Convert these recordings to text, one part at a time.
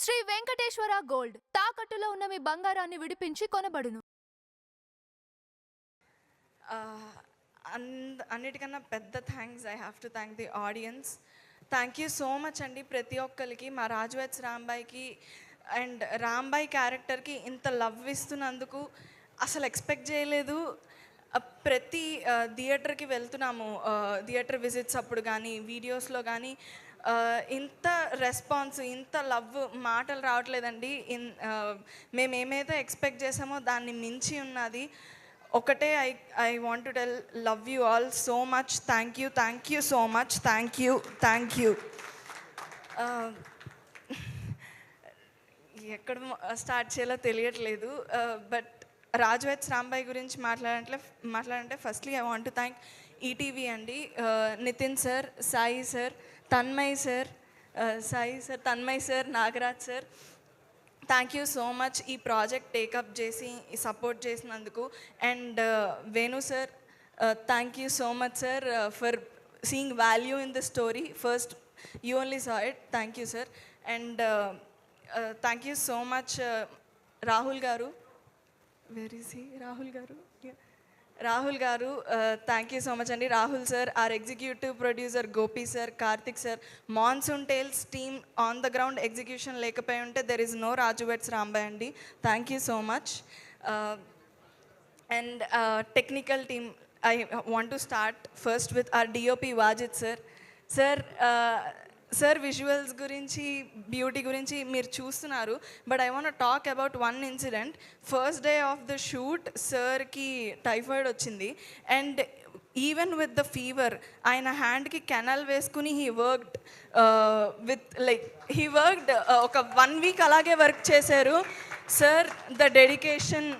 Shri Venkateswara gold తాకట్టులో ఉన్న మీ బంగారాన్ని విడిపించి కొనబడును. అన్నిటికన్నా పెద్ద thanks I have to thank the audience. Thank you so much అండి ప్రతి ఒక్కరికి, మా రాజువెట్స్ రాంబాయ్కి అండ్ రాంబాయ్ క్యారెక్టర్కి ఇంత లవ్ ఇస్తున్నందుకు అసలు ఎక్స్పెక్ట్ చేయలేదు. ప్రతి థియేటర్కి వెళ్తున్నాము, థియేటర్ విజిట్స్ అప్పుడు కానీ వీడియోస్లో కానీ ఇంత రెస్పాన్స్, ఇంత లవ్ మాటలు రావట్లేదండి. మేమేమైతే ఎక్స్పెక్ట్ చేసామో దాన్ని మించి ఉన్నది. ఒకటే I want to tell love you all so much. Thank you so much. Thank you. ఎక్కడ స్టార్ట్ చేయాలో తెలియట్లేదు. బట్ రాజువెట్స్ రాంబాయ్ గురించి మాట్లాడంటే firstly I want to thank ETV అండి, Nitin sir, Sai sir, Tanmay sir, Nagaraj sir. Thank you so much ఈ project take up చేసి support చేసినందుకు. And Venu sir, thank you so much sir for seeing value in the story. First you only saw it. Thank you sir. And thank you so much Rahul గారు. Where is he? Rahul గారు, thank you so much అండి. Rahul sir, our executive producer Gopi sir, Karthik sir, Monsoon Tales team on the ground execution లేకపోయి ఉంటే there is no Raju weds Rambai అండి. Thank you so much. And technical team, I want to start first with our DOP Wajid sir. Sir visuals గురించి, beauty గురించి మీరు చూస్తున్నారు. But I want talk about one incident. First day of the shoot సార్కి typhoid వచ్చింది. And even with the fever ఆయన హ్యాండ్కి canal వేసుకుని he worked ఒక 1 వీక్ అలాగే వర్క్ చేశారు. Sir, the dedication,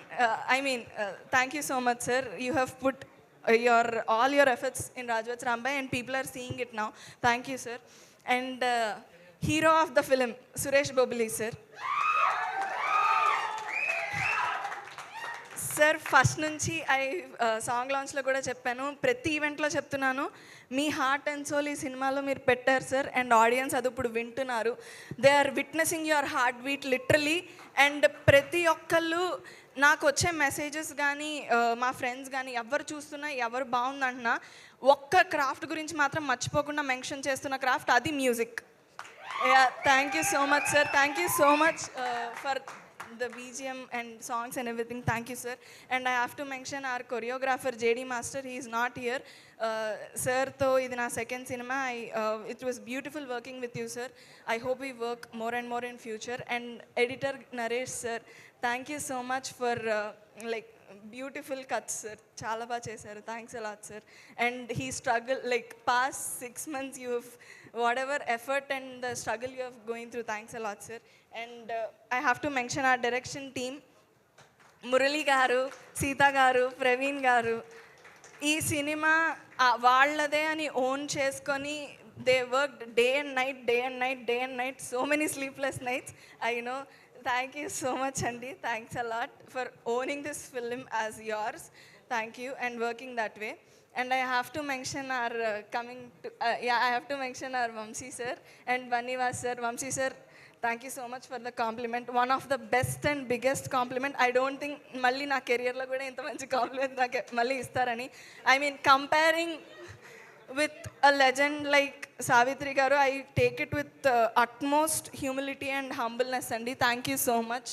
thank you so much sir. You have put all your efforts in Rajuwets Rambai and people are seeing it now. Thank you sir. And hero of the film, Suresh Bobli sir. Sir, first నుంచి song లాంచ్లో కూడా చెప్పాను, ప్రతి ఈవెంట్లో చెప్తున్నాను, మీ heart and soul ఈ సినిమాలో మీరు పెట్టారు సార్. అండ్ ఆడియన్స్ అది ఇప్పుడు వింటున్నారు. They are witnessing your heart beat literally. And ప్రతి ఒక్కళ్ళు నాకు వచ్చే మెసేజెస్ కానీ, మా ఫ్రెండ్స్ కానీ ఎవరు చూస్తున్నా, ఎవరు బాగుందంటున్నా, ఒక్క క్రాఫ్ట్ గురించి మాత్రం మర్చిపోకుండా మెన్షన్ చేస్తున్న క్రాఫ్ట్, అది music. Thank you so much sir. Thank you so much for the BGM and songs and everything. Thank you sir. And I have to mention our choreographer JD Master. He is not here. Sir, tho idi na second cinema. It was beautiful working with you sir. I hope we work more and more in future. And editor Naresh sir, thank you so much for beautiful cuts sir. Chala ba chesaru. Thanks a lot sir. And he struggled past 6 months. You have whatever effort and the struggle you have going through. Thanks a lot sir. And I have to mention our direction team, Murali garu, Sita garu, Praveen garu. Ee cinema vaallade ani own cheskoni they worked day and night, so many sleepless nights. I know. Thank you so much Andi. Thanks a lot for owning this film as yours. Thank you and working that way. And I have to mention our I have to mention our Vamsi sir and Banivas sir. Vamsi sir, thank you so much for the compliment. One of the best and biggest compliment. I don't think malli na career lo kuda inta manchi compliment naake malli istarani. I mean, comparing with a legend like Savitri garu, I take it with utmost humility and humbleness andi. Thank you so much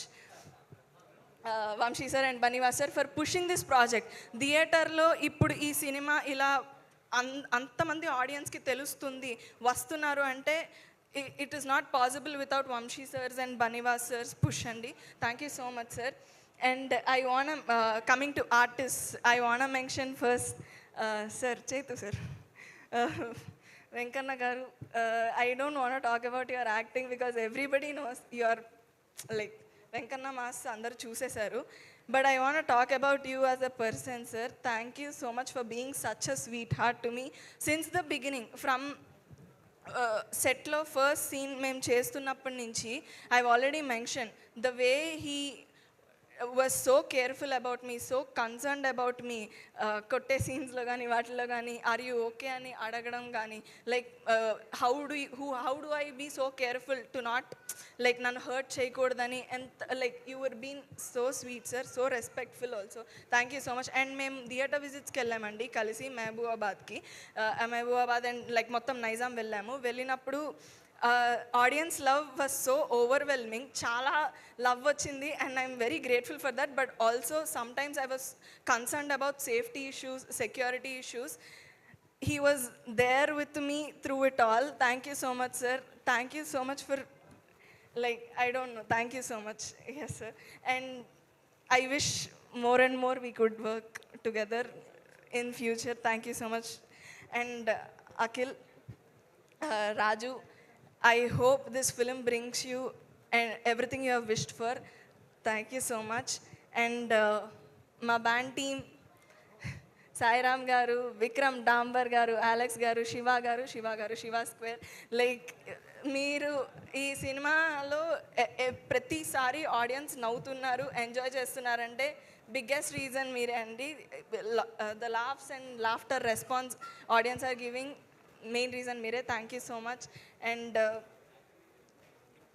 Vamshi sir and Banivas sir for pushing this project. థియేటర్లో ఇప్పుడు ఈ cinema ఇలా అంతమంది ఆడియన్స్కి తెలుస్తుంది, వస్తున్నారు అంటే it is not possible without Vamshi sirs and Banivas sirs push andi. Thank you so much sir. And I want to coming to artists, I want to mention first sir Chetu sir, Venkanna garu. I don't want to talk about your acting because everybody knows you are Venkanna mass andaru చూసేశారు. But I want to talk about you as a person sir. Thank you so much for being such a sweetheart to me since the beginning. From సెట్లో first scene మేము చేస్తున్నప్పటి నుంచి I already mention the way he was so careful about me, so concerned about me. కొట్టే సీన్స్లో కానీ వాటిలో కానీ are you okay అని అడగడం కానీ like how do I be so careful to not like నన్ను హర్ట్ చేయకూడదని ఎంత like you were been so sweet sir, so respectful also. Thank you so much. And మేము థియేటర్ విజిట్స్కి వెళ్ళామండి కలిసి మహబూబాబాద్కి. మహబూబాబాద్ అండ్ లైక్ మొత్తం నైజాం వెళ్ళాము. వెళ్ళినప్పుడు audience love was so overwhelming, చాలా లవ్ వచ్చింది and I'm very grateful for that. But also sometimes I was concerned about safety issues, security issues. He was there with me through it all. Thank you so much sir. Thank you so much for like I don't know, thank you so much. Yes sir. And I wish more and more we could work together in future. Thank you so much. And Akhil, Raju, I hope this film brings you and everything you have wished for. Thank you so much. And my band team, Sairam garu, Vikram Dambar garu, Alex garu, Shiva garu, Shiva Square. Like మీరు ఈ సినిమాలో ప్రతిసారి audience నవ్వుతున్నారు, enjoy చేస్తున్నారంటే biggest reason మీరే అండి. The laughs and laughter response audience are giving, main reason మీరే. Thank you so much. And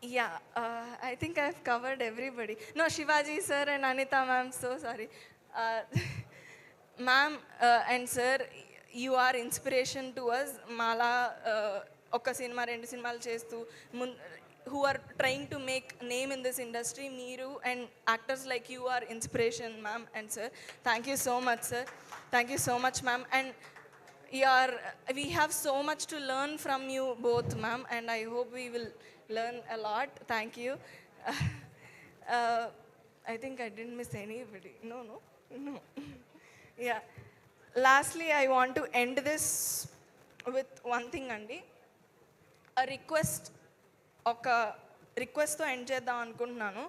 yeah, I think I've covered everybody. No, Shivaji sir and Anita ma'am, so sorry. Ma'am and sir, you are inspiration to us. Mala ఒక cinema 2 సినిమాలు చేస్తూ who are trying to make name in this industry, మీరు and actors like you are inspiration, ma'am and sir. Thank you so much sir. Thank you so much ma'am. And we have so much to learn from you both ma'am, and I hope we will learn a lot. Thank you. I think I didn't miss anybody. No. Yeah. Lastly, I want to end this with one thing andi. A request, ఒక రిక్వెస్ట్తో end చేద్దాం అనుకుంటున్నాను.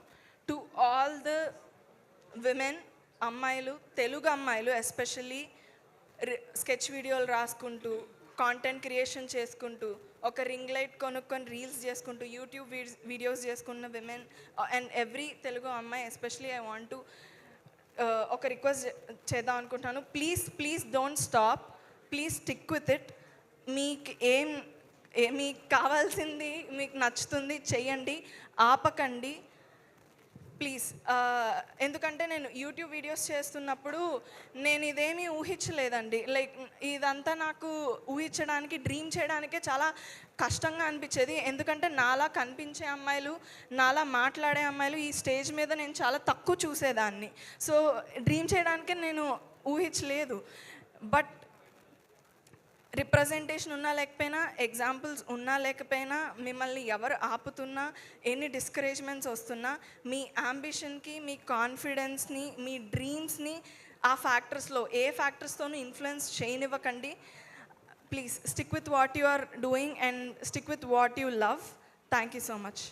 To all the women, అమ్మాయిలు, తెలుగు అమ్మాయిలు especially sketch వీడియోలు రాసుకుంటూ, content creation చేసుకుంటూ, ఒక ring light కొనుక్కొని రీల్స్ చేసుకుంటూ, యూట్యూబ్ వీడియోస్ చేసుకున్న విమెన్ అండ్ ఎవ్రీ తెలుగు అమ్మాయి ఎస్పెషలీ ఐ వాంట్ టు ఒక రిక్వెస్ట్ చేద్దాం అనుకుంటున్నాను. Please don't stop, please stick with it. మీకు కావాల్సింది, మీకు నచ్చుతుంది చెయ్యండి, ఆపకండి ప్లీజ్. ఎందుకంటే నేను యూట్యూబ్ వీడియోస్ చేస్తున్నప్పుడు నేను ఇదేమీ ఊహించలేదండి. లైక్ ఇదంతా నాకు ఊహించడానికి, డ్రీమ్ చేయడానికే చాలా కష్టంగా అనిపించేది. ఎందుకంటే నాలా కనిపించే అమ్మాయిలు, నాలా మాట్లాడే అమ్మాయిలు ఈ స్టేజ్ మీద నేను చాలా తక్కువ చూసేదాన్ని. సో డ్రీమ్ చేయడానికే నేను ఊహించలేదు. బట్ రిప్రజెంటేషన్ ఉన్నా లేకపోయినా, ఎగ్జాంపుల్స్ ఉన్నా లేకపోయినా, మిమ్మల్ని ఎవరు ఆపుతున్నా, ఎన్ని డిస్కరేజ్మెంట్స్ వస్తున్నా, మీ అంబిషన్కి, మీ కాన్ఫిడెన్స్ని, మీ డ్రీమ్స్ని ఆ ఫ్యాక్టర్స్లో ఏ ఫ్యాక్టర్స్తోనూ ఇన్ఫ్లుయెన్స్ చేయనివ్వకండి. Please stick with what you are doing and stick with what you love. Thank you so much.